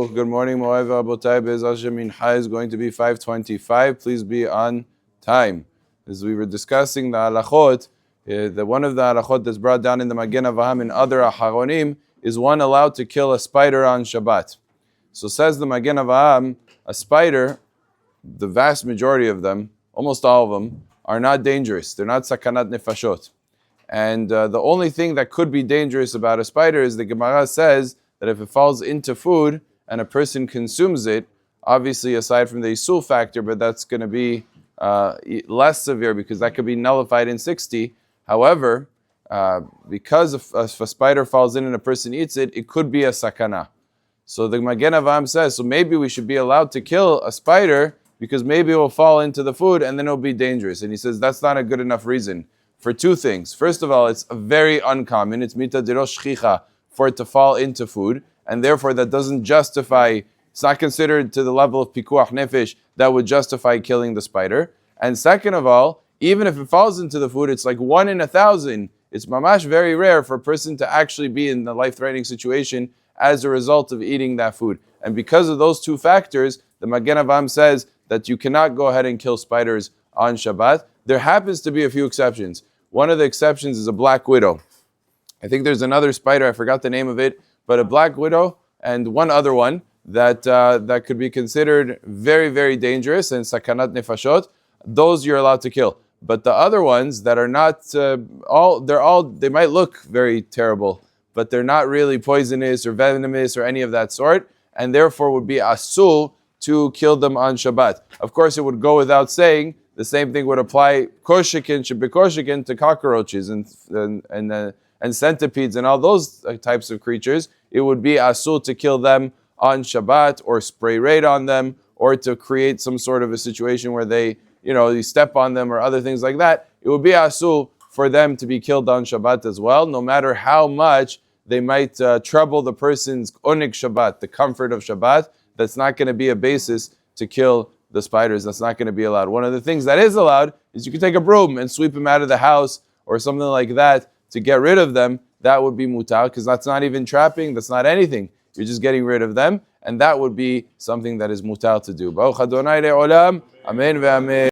Good morning, Mo'ev Abotai. Be'ez Hashem, Mincha is going to be 5:25. Please be on time. As we were discussing the halachot, one of the halachot that's brought down in the Magen Avraham and other acharonim is one allowed to kill a spider on Shabbat. So says the Magen Avraham, a spider, the vast majority of them, almost all of them, are not dangerous. They're not sakanat nefashot. And the only thing that could be dangerous about a spider is the Gemara says that if it falls into food and a person consumes it, obviously aside from the isul factor, but that's going to be less severe because that could be nullified in 60. However, because if a spider falls in and a person eats it, it could be a sakana. So the Magen Avraham says, so maybe we should be allowed to kill a spider because maybe it will fall into the food and then it will be dangerous. And he says that's not a good enough reason for two things. First of all, it's very uncommon. It's mita dirosh shchicha for it to fall into food, and therefore that doesn't justify, it's not considered to the level of pikuach nefesh that would justify killing the spider. And second of all, even if it falls into the food, it's like 1 in 1,000. It's mamash very rare for a person to actually be in a life-threatening situation as a result of eating that food. And because of those two factors, the Magen Avraham says that you cannot go ahead and kill spiders on Shabbat. There happens to be a few exceptions. One of the exceptions is a black widow. I think there's another spider, I forgot the name of it, but a black widow and one other one that could be considered very, very dangerous and sakanat nefashot. Those you're allowed to kill. But the other ones that are not, they might look very terrible, but they're not really poisonous or venomous or any of that sort, and therefore would be asul to kill them on Shabbat. Of course, it would go without saying, the same thing would apply koshikin, shebekoshikin to cockroaches and centipedes and all those types of creatures. It would be asul to kill them on Shabbat or spray raid on them or to create some sort of a situation where they, you step on them or other things like that. It would be asul for them to be killed on Shabbat as well, no matter how much they might trouble the person's onik Shabbat, the comfort of Shabbat. That's not going to be a basis to kill the spiders. That's not going to be allowed. One of the things that is allowed is you can take a broom and sweep them out of the house or something like that to get rid of them. That would be mutar, because that's not even trapping, that's not anything. You're just getting rid of them, and that would be something that is mutar to do. Baruch Adonai le'olam, amen ve'amen.